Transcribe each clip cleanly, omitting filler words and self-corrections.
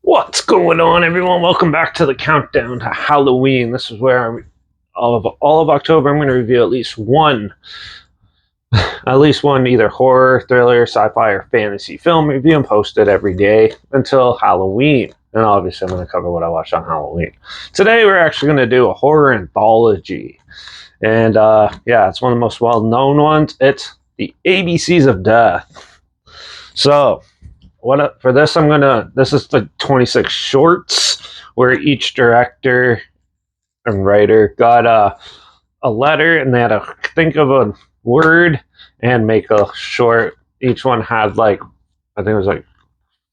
What's going on, everyone? Welcome back to the countdown to Halloween. This is where all of October I'm going to review at least one either horror, thriller, sci-fi, or fantasy film review and post it every day until Halloween. And obviously, I'm going to cover what I watched on Halloween. Today, we're actually going to do a horror anthology, and it's one of the most well-known ones. It's the ABCs of Death. So, for this, this is the 26 shorts where each director and writer got a letter, and they had to think of a word and make a short. Each one had I think it was like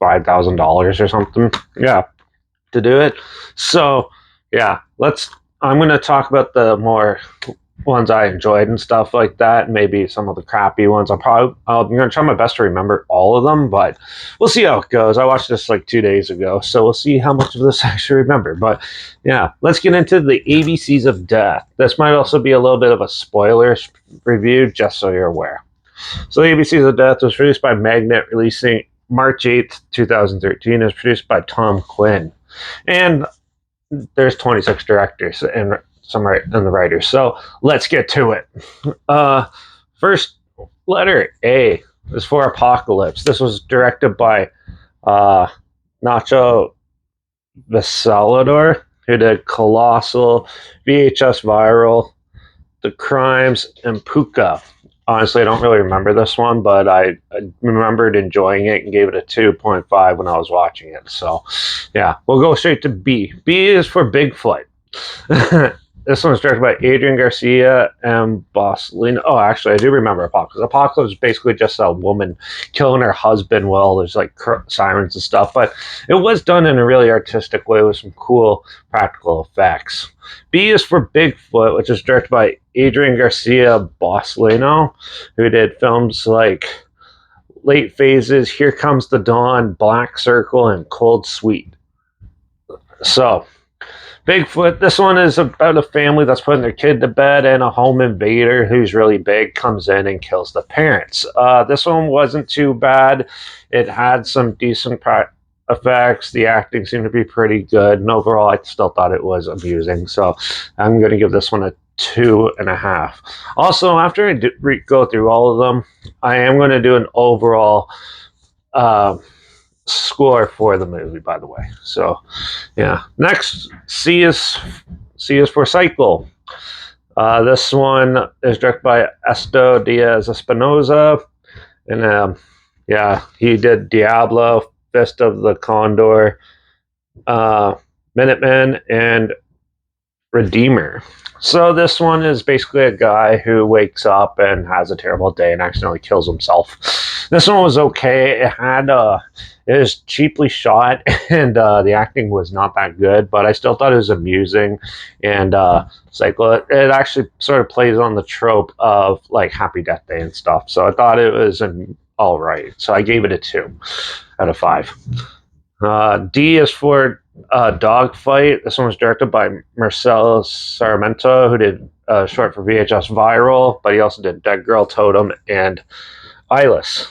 $5,000 or something, to do it. So I'm going to talk about the more ones I enjoyed and stuff like that, and maybe some of the crappy ones. I'm going to try my best to remember all of them, but we'll see how it goes. I watched this like 2 days ago, so we'll see how much of this I actually remember. But let's get into the ABCs of Death. This might also be a little bit of a spoiler review, just so you're aware. So the ABCs of Death was produced by Magnet, releasing March 8th, 2013. It was produced by Tom Quinn, and there's 26 directors and the writers. So let's get to it. First letter A is for Apocalypse. This was directed by Nacho Vesalador, who did Colossal, VHS Viral, The Crimes, and Puka. Honestly, I don't really remember this one, but I remembered enjoying it and gave it a 2.5 when I was watching it. So, we'll go straight to B. B is for Bigfoot. This one's directed by Adrian Garcia and Boslino. Oh, actually, I do remember Apocalypse. Apocalypse is basically just a woman killing her husband while there's like sirens and stuff, but it was done in a really artistic way with some cool practical effects. B is for Bigfoot, which is directed by Adrian Garcia Boslino, who did films like Late Phases, Here Comes the Dawn, Black Circle, and Cold Sweet. So, Bigfoot, this one is about a family that's putting their kid to bed, and a home invader who's really big comes in and kills the parents. This one wasn't too bad. It had some decent effects. The acting seemed to be pretty good, and overall, I still thought it was amusing. So I'm going to give this one a 2.5. Also, after I go through all of them, I am going to do an overall score for the movie, by the way. So next, C is for Cycle. This one is directed by Esto Diaz Espinoza, and he did Diablo, Fist of the Condor, Minutemen, and Redeemer. So this one is basically a guy who wakes up and has a terrible day and accidentally kills himself. This one was okay. It was cheaply shot, and the acting was not that good, but I still thought it was amusing. And Cycle, it actually sort of plays on the trope of like Happy Death Day and stuff. So I thought it was all right. So I gave it a 2 out of 5. D is for Dogfight. This one was directed by Marcelo Sarmiento, who did short for VHS Viral, but he also did Dead Girl, Totem, and Eyeless.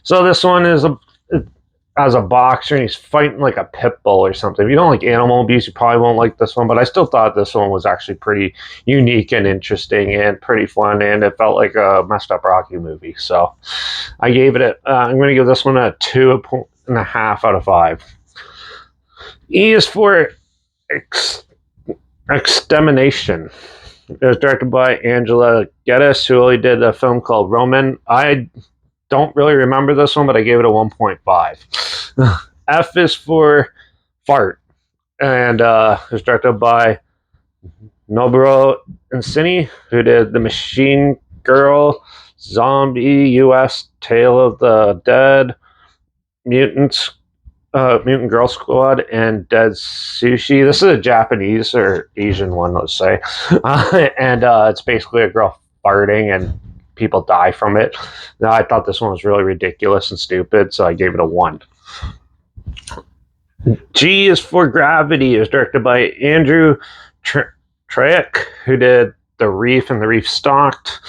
So this one is as a boxer, and he's fighting like a pit bull or something. If you don't like animal abuse, you probably won't like this one, but I still thought this one was actually pretty unique and interesting and pretty fun, and it felt like a messed up Rocky movie. So I gave it I'm going to give this one a 2.5 out of 5. E is for Extermination. It was directed by Angela Geddes, who only did a film called Roman. I don't really remember this one, but I gave it a 1.5. F is for Fart, and it was directed by Nobuo Insini, who did The Machine Girl, Zombie US, Tale of the Dead, Mutant Girl Squad, and Dead Sushi. This is a Japanese or Asian one, let's say. And it's basically a girl farting and people die from it. Now, I thought this one was really ridiculous and stupid, so I gave it a 1. G is for Gravity. It was directed by Andrew Treyek, who did The Reef and the Reef Stalked,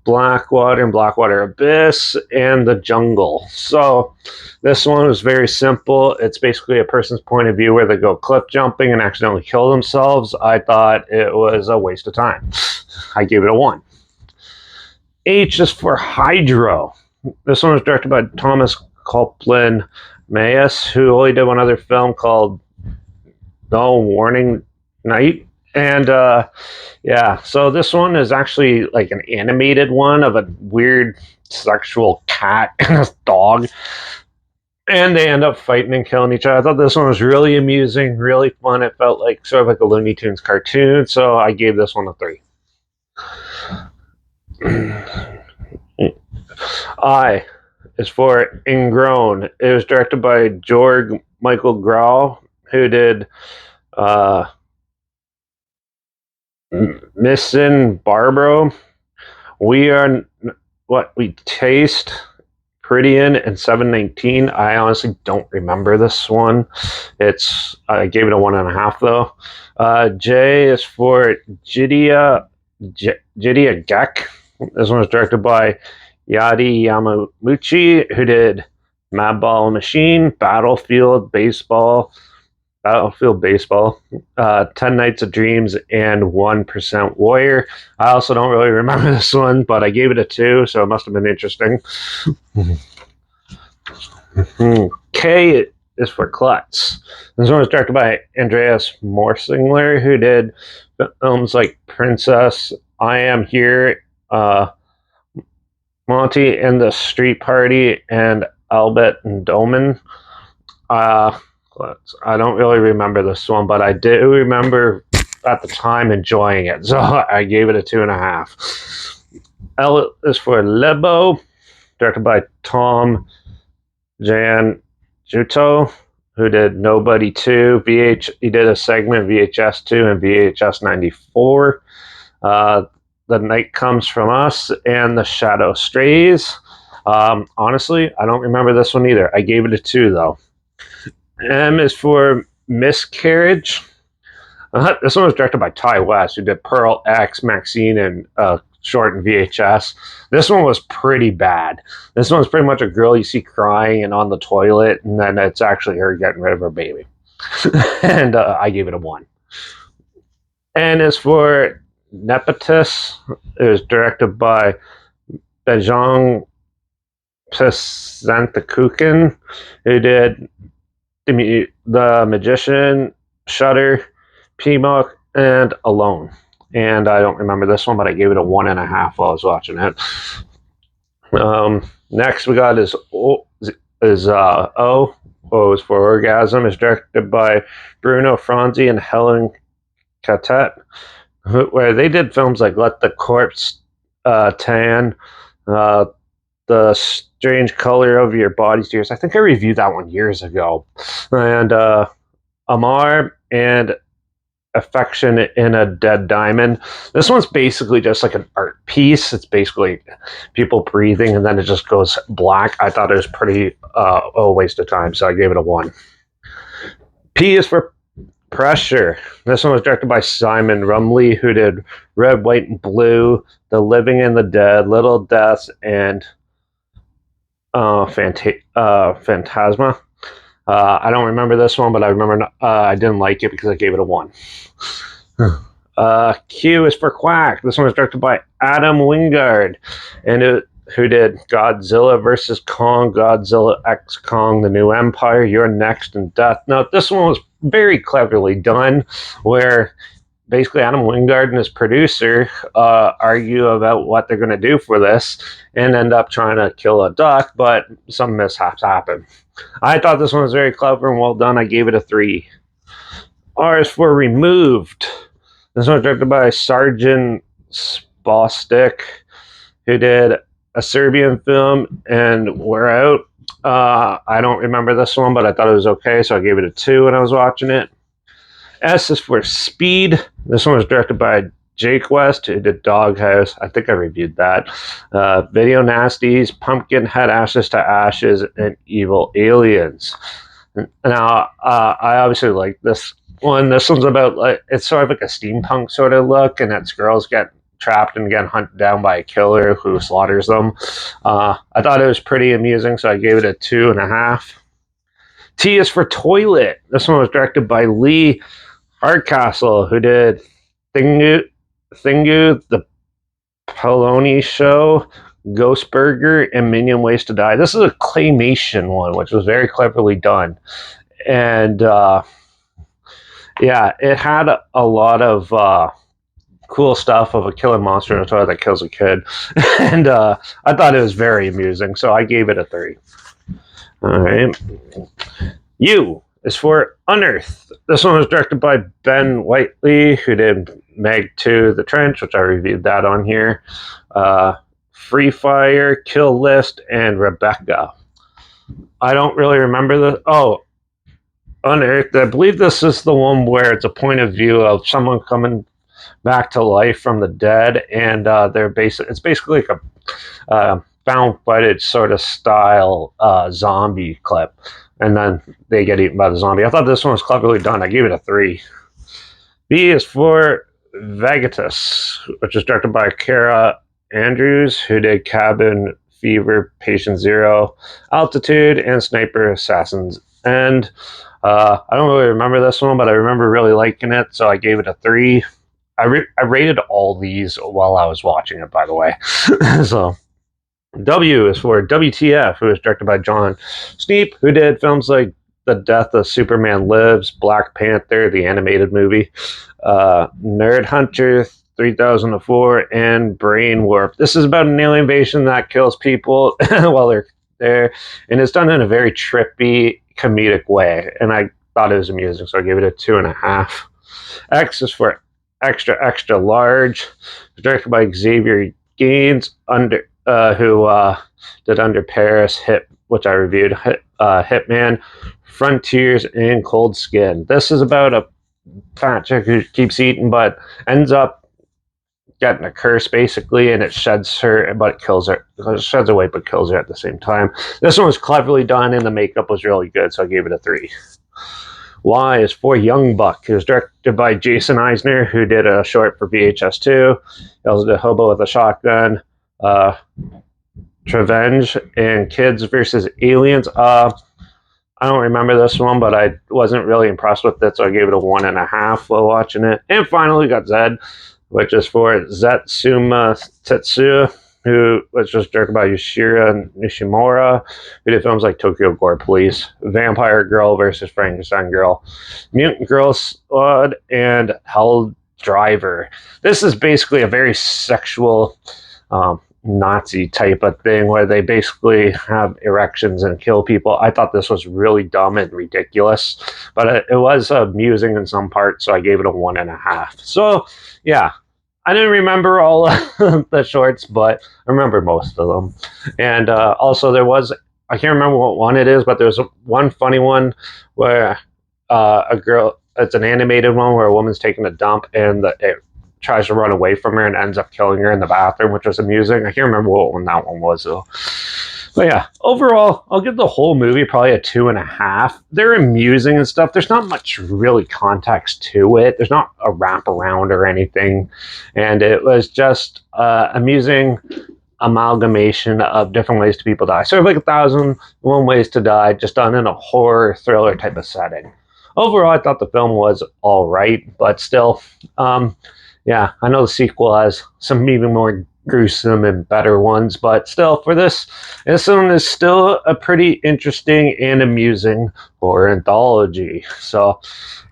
Blackwater and Blackwater Abyss, and The Jungle. So this one was very simple. It's basically a person's point of view where they go cliff jumping and accidentally kill themselves. I thought it was a waste of time. I gave it a 1. H is for Hydro. This one was directed by Thomas Copeland Mayes, who only did one other film called No Warning Night. And yeah, so this one is actually like an animated one of a weird sexual cat and a dog. And they end up fighting and killing each other. I thought this one was really amusing, really fun. It felt like sort of like a Looney Tunes cartoon, so I gave this one a 3. I is for Ingrown. It was directed by Georg Michael Grau, who did Missin Barbaro, We Are What We Taste, Pretty In, and 719. I honestly don't remember this one. I gave it a 1.5 though. J is for Jidea Gek. This one was directed by Yadi Yamamuchi, who did Madball Machine, Battlefield Baseball, 10 Nights of Dreams, and 1% Warrior. I also don't really remember this one, but I gave it a 2, so it must have been interesting. K is for Klutz. This one was directed by Andreas Morsingler, who did films like Princess, I Am Here, Monty and the Street Party, and Albert and Doman. I don't really remember this one, but I do remember at the time enjoying it, so I gave it a 2.5. L is for Lebo, directed by Tom Jan Juto, who did Nobody 2, he did a segment VHS 2 and VHS 94. The Night Comes From Us, and The Shadow Strays. Honestly, I don't remember this one either. I gave it a 2 though. M is for Miscarriage. This one was directed by Ty West, who did Pearl X, Maxine, and short and VHS. This one was pretty bad. This one's pretty much a girl you see crying and on the toilet, and then it's actually her getting rid of her baby. And I gave it a 1. N is for Nepotus. It was directed by Bejong Pisantakukin, who did The Magician, Shutter, P-Mock, and Alone. And I don't remember this one, but I gave it a 1.5 while I was watching it. Next we got is O is for Orgasm. It's directed by Bruno Franzi and Helen Catet, where they did films like Let the Corpse Tan, The Strange Color of Your Body's Tears. I think I reviewed that one years ago. And Amar and Affection in a Dead Diamond. This one's basically just like an art piece. It's basically people breathing and then it just goes black. I thought it was pretty a waste of time, so I gave it a 1. P is for Pressure. This one was directed by Simon Rumley, who did Red, White, and Blue, The Living and the Dead, Little Deaths, and Phantasma. I don't remember this one, but I remember I didn't like it because I gave it a 1. Q is for Quack. This one was directed by Adam Wingard, and who did Godzilla vs. Kong, Godzilla X Kong, The New Empire, You're Next, and Death Note. This one was very cleverly done, where basically Adam Wingard and his producer argue about what they're going to do for this and end up trying to kill a duck, but some mishaps happen. I thought this one was very clever and well done. I gave it a 3. R is for Removed. This one was directed by Sergeant Spostic, who did a Serbian film and We're Out. I don't remember this one, but I thought it was okay, so I gave it a 2 when I was watching it. S is for Speed. This one was directed by Jake West, who did Doghouse. I think I reviewed that. Video Nasties, Pumpkinhead, Ashes to Ashes, and Evil Aliens. Now, I obviously like this one. This one's about like it's sort of like a steampunk sort of look, and its girls get trapped and get hunted down by a killer who slaughters them. I thought it was pretty amusing, so I gave it a 2.5. T is for Toilet. This one was directed by Lee Hardcastle, who did Thingu, The Poloni Show, Ghost Burger, and Minion Ways to Die. This is a claymation one, which was very cleverly done. And yeah, it had a lot of cool stuff of a killer monster in a toilet that kills a kid. And I thought it was very amusing, so I gave it a 3. All right. U is for Unearthed. This one was directed by Ben Whiteley, who did Meg 2, The Trench, which I reviewed that on here. Free Fire, Kill List, and Rebecca. I don't really remember the... Oh, Unearthed. I believe this is the one where it's a point of view of someone coming back to life from the dead, and it's basically like a found footage sort of style zombie clip, and then they get eaten by the zombie. I thought this one was cleverly done. I gave it a 3. B is for Vegetus, which is directed by Kara Andrews, who did Cabin Fever, Patient Zero, Altitude, and Sniper Assassins. And I don't really remember this one, but I remember really liking it, so I gave it a 3. I rated all these while I was watching it, by the way. So W is for WTF, who was directed by John Sneap, who did films like The Death of Superman Lives, Black Panther, the animated movie, Nerd Hunter 3004, and Brain Warp. This is about an alien invasion that kills people while they're there, and it's done in a very trippy, comedic way, and I thought it was amusing, so I gave it a 2.5. X is for Extra Large, directed by Xavier Gaines, who did Under Paris, which I reviewed, Hitman, Frontiers, and Cold Skin. This is about a fat chick who keeps eating but ends up getting a curse basically, and it sheds her but kills her. It sheds her weight but kills her at the same time. This one was cleverly done and the makeup was really good, so I gave it a 3. Y is for Young Buck. It was directed by Jason Eisner, who did a short for VHS2. He also did Hobo with a Shotgun, Revenge, and Kids versus Aliens. I don't remember this one, but I wasn't really impressed with it, so I gave it a 1.5 while watching it. And finally, we got Zed, which is for Zetsuma Tetsuya, which was directed by Yoshiro Nishimura, who did films like Tokyo Gore Police, Vampire Girl versus Frankenstein Girl, Mutant Girl Squad, and Hell Driver. This is basically a very sexual Nazi type of thing where they basically have erections and kill people. I thought this was really dumb and ridiculous, but it was amusing in some parts, so I gave it a 1.5. So, yeah. I didn't remember all the shorts, but I remember most of them. And also there was, I can't remember what one it is, but there's one funny one where a girl, it's an animated one where a woman's taking a dump and it tries to run away from her and ends up killing her in the bathroom, which was amusing. I can't remember what one that one was though. But yeah, overall, I'll give the whole movie probably a 2.5. They're amusing and stuff. There's not much really context to it. There's not a wraparound or anything. And it was just amusing amalgamation of different ways to people die. Sort of like 1,001 Ways to Die, just done in a horror thriller type of setting. Overall, I thought the film was all right, but still, yeah, I know the sequel has some even more gruesome and better ones, but still, for this one is still a pretty interesting and amusing horror anthology. So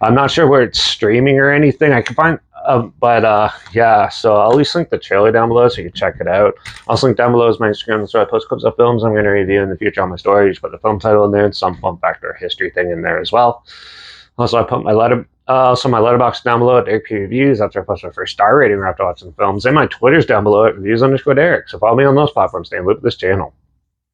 I'm not sure where it's streaming or anything. I can find but yeah, so I'll at least link the trailer down below so you can check it out. I'll also link down below is my Instagram, that's where I post clips of films I'm going to review in the future on my story. Just put the film title in there and some fun fact or history thing in there as well. Also, I put my Letterbox down below at Derek P Reviews. That's where I post my first star rating after watching films. And my Twitter's down below at reviews_Derek. So follow me on those platforms. Stay in loop with this channel.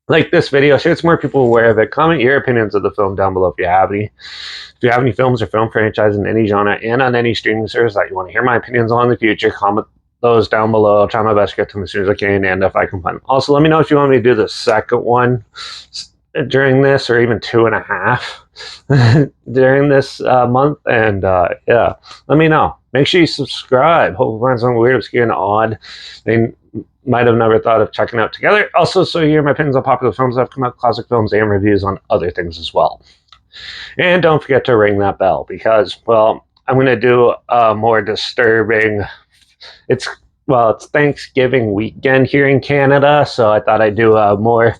Like this video, share it so more people are aware of it. Comment your opinions of the film down below if you have any. If you have any films or film franchises in any genre and on any streaming service that you want to hear my opinions on in the future, comment those down below. I'll try my best to get to them as soon as I can, and if I can find them. Also, let me know if you want me to do the second one during this, or even 2.5 during this month. And yeah, let me know. Make sure you subscribe. Hope you find something weird, obscure, and odd they might have never thought of checking out together. Also, so you hear my opinions on popular films that have come out, classic films, and reviews on other things as well. And don't forget to ring that bell because, well, I'm going to do a more disturbing. It's it's Thanksgiving weekend here in Canada, so I thought I'd do a more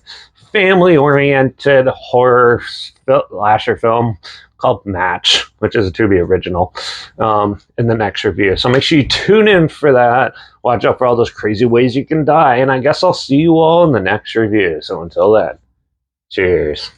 family-oriented horror slasher film called Match, which is a Tubi original, in the next review. So make sure you tune in for that. Watch out for all those crazy ways you can die, and I guess I'll see you all in the next review. So until then, cheers.